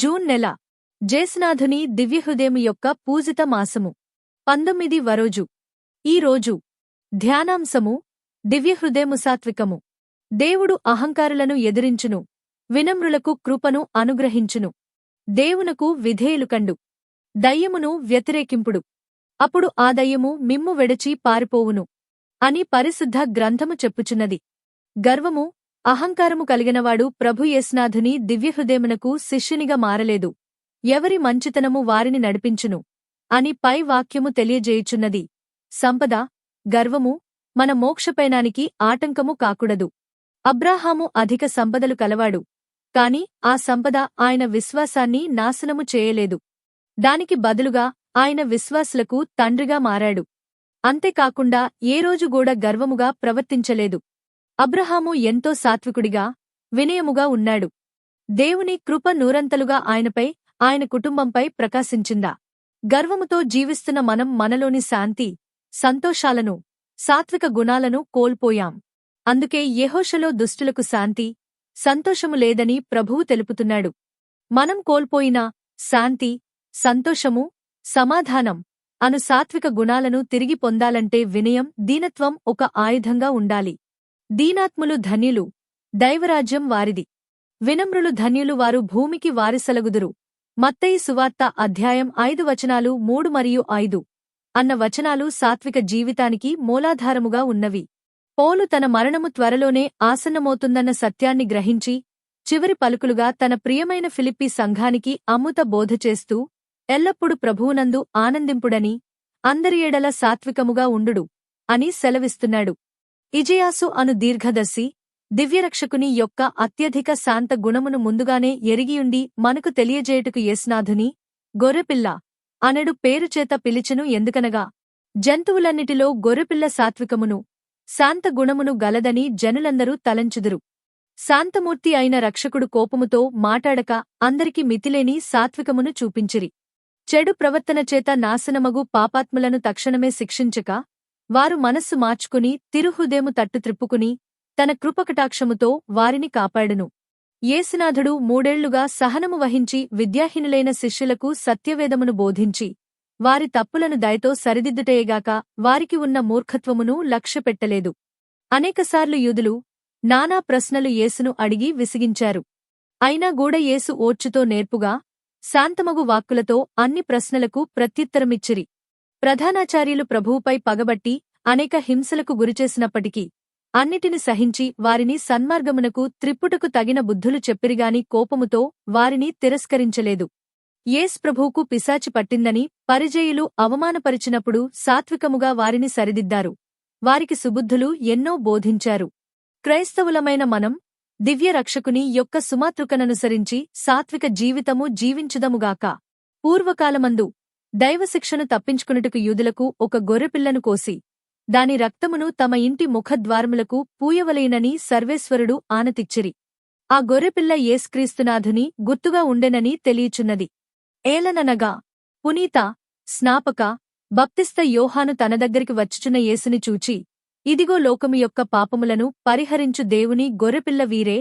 June నెల జేసునాథుని దివ్యహృదయము యొక్క పూజిత మాసము 19 వరోజు. ఈ రోజు ధ్యానాంశము దివ్యహృదయము సాత్వికము. దేవుడు అహంకారులను ఎదిరించును, వినమ్రులకు కృపను అనుగ్రహించును. దేవునకు విధేయులుకండు, దయ్యమును వ్యతిరేకింపుడు, అప్పుడు ఆ దయ్యము మిమ్ము వెడచి పారిపోవును అని పరిశుద్ధ గ్రంథము చెప్పుచున్నది. గర్వము, అహంకారము కలిగినవాడు ప్రభు యేసునాథుని దివ్యహృదయమునకు శిష్యునిగా మారలేదు. ఎవరి మంచితనము వారిని నడిపించును అని పై వాక్యము తెలియజేయుచున్నది. సంపద, గర్వము మన మోక్షపయనానికి ఆటంకము కాకూడదు. అబ్రాహాము అధిక సంపదలు కలవాడు, కాని ఆ సంపద ఆయన విశ్వాసాన్ని నాశనము చేయలేదు. దానికి బదులుగా ఆయన విశ్వాసులకు తండ్రిగా మారాడు. అంతేకాకుండా ఏ రోజు గూడా గర్వముగా ప్రవర్తించలేదు. అబ్రహాము ఎంతో సాత్వికుడిగా, వినయముగా ఉన్నాడు. దేవుని కృప నూరంతలుగా ఆయనపై, ఆయన కుటుంబంపై ప్రకాశించిందా. గర్వముతో జీవిస్తున్న మనం మనలోని శాంతి, సంతోషాలను, సాత్విక గుణాలను కోల్పోయాం. అందుకే యెహోషులో దుష్టులకు శాంతి, సంతోషము లేదని ప్రభువు తెలుపుతున్నాడు. మనం కోల్పోయిన శాంతి, సంతోషము, సమాధానం అను సాత్విక గుణాలను తిరిగి పొందాలంటే వినయం, దీనత్వం ఒక ఆయుధంగా ఉండాలి. దీనాత్ములు ధన్యులు, దైవరాజ్యం వారిది. వినమ్రులు ధన్యులు, వారు భూమికి వారిసలగుదురు. మత్తయి సువార్త అధ్యాయం 5 వచనాలు 3 మరియు 5 అన్న వచనాలు సాత్విక జీవితానికి మూలాధారముగా ఉన్నవి. పౌలు తన మరణము త్వరలోనే ఆసన్నమవుతుందన్న సత్యాన్ని గ్రహించి చివరి పలుకులుగా తన ప్రియమైన ఫిలిప్పీ సంఘానికి అమృత బోధ చేస్తూ ఎల్లప్పుడూ ప్రభువునందు ఆనందింపుడని, అందరి ఎడల సాత్వికముగా ఉండుడు అని సెలవిస్తున్నాడు. ఇజయాసు అను దీర్ఘదర్శి దివ్యరక్షకుని యొక్క అత్యధిక శాంత గుణమును ముందుగానే ఎరిగియుండి మనకు తెలియజేయుటకు యేసునాథుని గొర్రెపిల్ల అనడు పేరుచేత పిలిచెను. ఎందుకనగా జంతువులన్నిటిలో గొర్రెపిల్ల సాత్వికమును, శాంత గుణమును గలదని జనులందరూ తలంచుదురు. శాంతమూర్తి అయిన రక్షకుడు కోపముతో మాటాడక అందరికి మితిలేని సాత్వికమును చూపించిరి. చెడు ప్రవర్తనచేత నాశనమగు పాపాత్ములను తక్షణమే శిక్షించక, వారు మనస్సు మార్చుకుని తిరుహృదయము తట్టు త్రిప్పుకుని తన కృపకటాక్షముతో వారిని కాపాడును. యేసునాథుడు 3 ఏళ్లుగా సహనము వహించి విద్యాహీనులైన శిష్యులకు సత్యవేదమును బోధించి వారి తప్పులను దయతో సరిదిద్దుటయేగాక వారికి ఉన్న మూర్ఖత్వమును లక్ష్యపెట్టలేదు. అనేకసార్లు యూదులు నానా ప్రశ్నలు యేసును అడిగి విసిగించారు. అయినా గూడ యేసు ఓర్చుతో నేర్పుగా, శాంతమగు వాక్కులతో అన్ని ప్రశ్నలకు ప్రత్యుత్తరమిచ్చిరి. ప్రధానాచార్యులు ప్రభువుపై పగబట్టి అనేక హింసలకు గురిచేసినప్పటికీ అన్నిటిని సహించి వారిని సన్మార్గమునకు త్రిప్పుటకు తగిన బుద్ధులు చెప్పిరిగాని కోపముతో వారిని తిరస్కరించలేదు. యేసు ప్రభువుకు పిశాచి పట్టిందని పరిజేయులు అవమానపరిచినప్పుడు సాత్వికముగా వారిని సరిదిద్దారు. వారికి సుబుద్ధులు ఎన్నో బోధించారు. క్రైస్తవులమైన మనం దివ్య రక్షకుని యొక్క సుమాతృకననుసరించి సాత్విక జీవితము జీవించుదముగాక. పూర్వకాలమందు దైవశిక్షను తప్పించుకునుటకు యూదులకు ఒక గొర్రెపిల్లను కోసి దాని రక్తమును తమ ఇంటి ముఖద్వారములకు పూయవలేనని సర్వేశ్వరుడు ఆనతిచ్చిరి. ఆ గొర్రెపిల్ల యేసుక్రీస్తునాథుని గుర్తుగా ఉండెనని తెలియచున్నది. ఏలననగా పునీత, స్నాపక, బప్తిస్త యోహాను తన దగ్గరికి వచ్చుచున్న యేసుని చూచి, ఇదిగో లోకము యొక్క పాపములను పరిహరించు దేవుని గొర్రెపిల్ల వీరే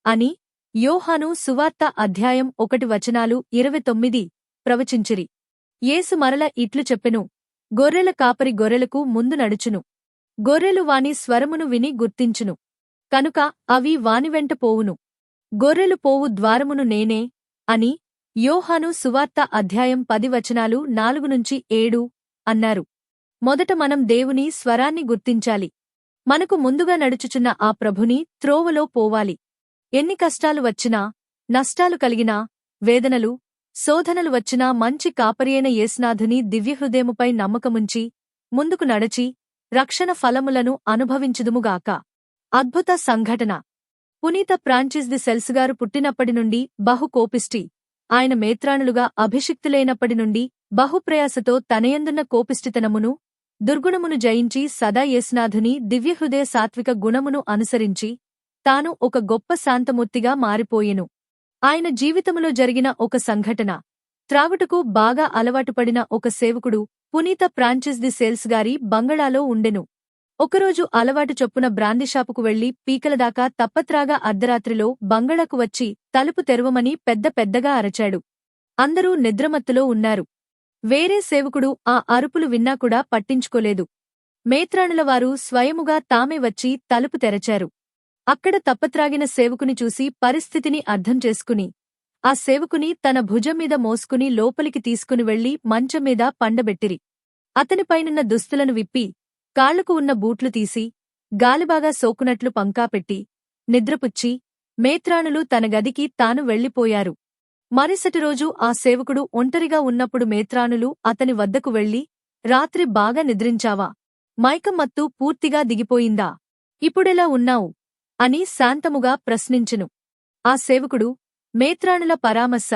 అని యోహాను సువార్త అధ్యాయం 1 వచనాలు 29 ప్రవచించిరి. యేసు మరల ఇట్లు చెప్పెను, గొర్రెల కాపరి గొర్రెలకు ముందు నడుచును. గొర్రెలు వాని స్వరమును విని గుర్తించును, కనుక అవి వాని వెంట పోవును. గొర్రెలు పోవు ద్వారమును నేనే అని యోహాను సువార్త అధ్యాయం 10 వచనాలు 4-7 అన్నారు. మొదట మనం దేవుని స్వరాన్ని గుర్తించాలి. మనకు ముందుగా నడుచుచున్న ఆ ప్రభుని త్రోవలో పోవాలి. ఎన్ని కష్టాలు వచ్చినా, నష్టాలు కలిగినా, వేదనలు, శోధనలు వచ్చినా మంచి కాపరియైన యేసునాథుని దివ్యహృదయముపై నమ్మకముంచి ముందుకు నడచి రక్షణ ఫలములను అనుభవించుదుముగాక. అద్భుత సంఘటన. పునీత ఫ్రాన్సిస్ ది సెల్సుగారు పుట్టినప్పటి నుండి బహు కోపిష్టి. ఆయన మేత్రాణులుగా అభిషిక్తులైనప్పటి నుండి బహుప్రయాసతో తనయందున్న కోపిష్టితనమును, దుర్గుణమును జయించి సదా యేసునాథుని దివ్యహృదయ సాత్విక గుణమును అనుసరించి తాను ఒక గొప్ప శాంతమూర్తిగా మారిపోయెను. ఆయన జీవితములో జరిగిన ఒక సంఘటన. త్రాగుటకు బాగా అలవాటుపడిన ఒక సేవకుడు పునీత ఫ్రాన్సిస్ ది సేల్స్ గారి బంగళాలో ఉండెను. ఒకరోజు అలవాటు చొప్పున బ్రాందీషాపుకు వెళ్లి పీకలదాకా తప్పత్రాగా అర్ధరాత్రిలో బంగళాకు వచ్చి తలుపు తెరవమని పెద్దగా అరచాడు. అందరూ నిద్రమత్తులో ఉన్నారు. వేరే సేవకుడు ఆ అరుపులు విన్నాకూడా పట్టించుకోలేదు. మేత్రాణులవారు స్వయముగా తామే వచ్చి తలుపు తెరచారు. అక్కడ తప్పత్రాగిన సేవకుని చూసి పరిస్థితిని అర్థం చేసుకుని ఆ సేవకుని తన భుజంమీద మోసుకుని లోపలికి తీసుకుని వెళ్లి మంచంమీద పండబెట్టిరి. అతనిపైనున్న దుస్తులను విప్పి కాళ్లకు ఉన్న బూట్లు తీసి గాలిబాగా సోకునట్లు పంకాపెట్టి నిద్రపుచ్చి మేత్రాణులు తన గదికి తాను వెళ్లిపోయారు. మరుసటి రోజు ఆ సేవకుడు ఒంటరిగా ఉన్నప్పుడు మేత్రాణులు అతని వద్దకు వెళ్లి, రాత్రి బాగా నిద్రించావా? మైకం మత్తు పూర్తిగా దిగిపోయిందా? ఇప్పుడెలా ఉన్నావు? అని శాంతముగా ప్రశ్నించెను. ఆ సేవకుడు మేత్రాణుల పరామర్శ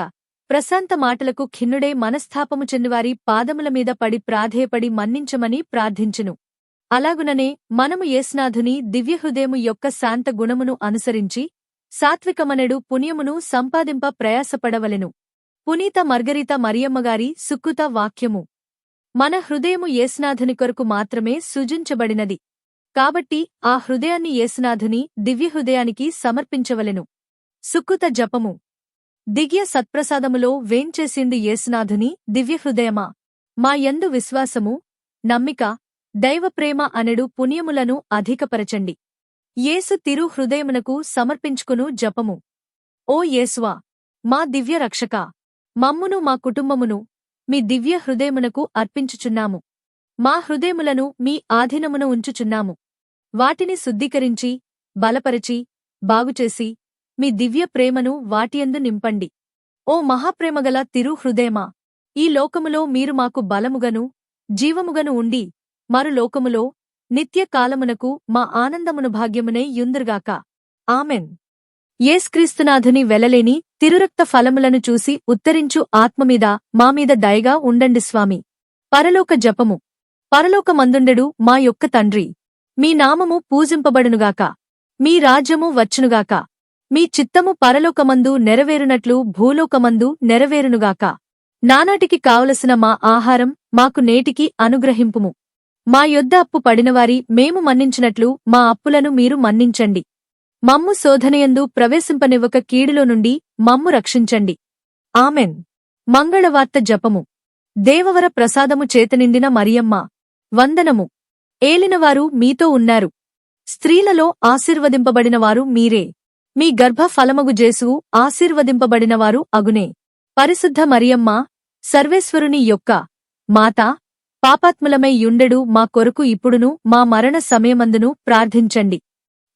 ప్రశాంత మాటలకు ఖిన్నుడై మనస్తాపము చెందివారి పాదములమీద పడి ప్రాధేయపడి మన్నించమని ప్రార్థించెను. అలాగుననే మనము యేసునాథుని దివ్యహృదయము యొక్క శాంత గుణమును అనుసరించి సాత్వికమనెడు పుణ్యమును సంపాదింప ప్రయాసపడవలెను. పునీత మార్గరీత మరియమ్మగారి సుకృత వాక్యము. మన హృదయము యేసునాథుని కొరకు మాత్రమే సృజించబడినది. కాబట్టి ఆ హృదయాన్ని యేసునాథుని దివ్యహృదయానికి సమర్పించవలెను. సుకృత జపము. దివ్య సత్ప్రసాదములో వేంచేసింది యేసునాథుని దివ్యహృదయమా, మా యందు విశ్వాసము, నమ్మిక, దైవప్రేమ అనెడు పుణ్యములను అధికపరచండి. యేసు తిరు హృదయమునకు సమర్పించుకును జపము. ఓ యేసువా, మా దివ్య రక్షకా, మమ్మును మా కుటుంబమును మీ దివ్య హృదయమునకు అర్పించుచున్నాము. మా హృదయములను మీ ఆధీనమున ఉంచుచున్నాము. వాటిని శుద్ధీకరించి బలపరచి బాగుచేసి మీ దివ్య ప్రేమను వాటియందు నింపండి. ఓ మహాప్రేమగల తిరు హృదయమా, ఈ లోకములో మీరు మాకు బలముగను జీవముగను ఉండి మరు లోకములో నిత్య కాలమునకు మా ఆనందమును భాగ్యమునై యుందురుగాక. ఆమెన్. యేసుక్రీస్తునాథుని వెలలేని తిరురక్త ఫలములను చూసి ఉత్తరించు ఆత్మమీద మామీద దయగా ఉండండి స్వామి. పరలోక జపము. పరలోకమందుండెడు మా యొక్క తండ్రి, మీ నామము పూజింపబడునుగాక. మీ రాజ్యము వచ్చునుగాక. మీ చిత్తము పరలోకమందు నెరవేరునట్లు భూలోకమందు నెరవేరునుగాక. నానాటికి కావలసిన మా ఆహారం మాకు నేటికి అనుగ్రహింపుము. మా యొద్ద అప్పు పడినవారి మేము మన్నించినట్లు మా అప్పులను మీరు మన్నించండి. మమ్ము శోధనయందు ప్రవేశింపనివ్వక కీడులో నుండి మమ్ము రక్షించండి. ఆమెన్. మంగళవార్త జపము. దేవవర ప్రసాదము చేతనిండిన మరియమ్మ, వందనము. ఏలినవారు మీతో ఉన్నారు. స్త్రీలలో ఆశీర్వదింపబడినవారు మీరే. మీ గర్భఫలమగు జేసువు ఆశీర్వదింపబడినవారు అగునే. పరిశుద్ధ మరియమ్మ, సర్వేశ్వరుని యొక్క మాతా, పాపాత్ములమై యుండెడు మా కొరకు ఇప్పుడును మా మరణ సమయమందును ప్రార్థించండి.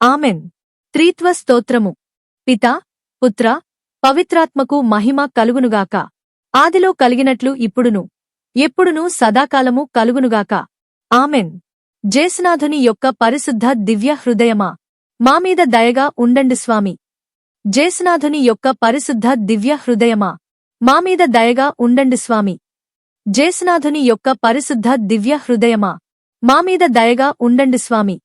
ఆమెన్. త్రిత్వ స్తోత్రము. పితా, పుత్ర, పవిత్రాత్మకు మహిమ కలుగునుగాక. ఆదిలో కలిగినట్లు ఇప్పుడును ఎప్పుడును సదాకాలము కలుగునుగాక. ఆమెన్. జేసునాథుని యొక్క పరిశుద్ధ దివ్య హృదయమా, మామీద దయగా ఉండండి స్వామి. జేసునాథుని యొక్క పరిశుద్ధ దివ్య హృదయమా, మామీద దయగా ఉండండి స్వామి. జేసునాథుని యొక్క పరిశుద్ధ దివ్య హృదయమా, మామీద దయగా ఉండండి స్వామి.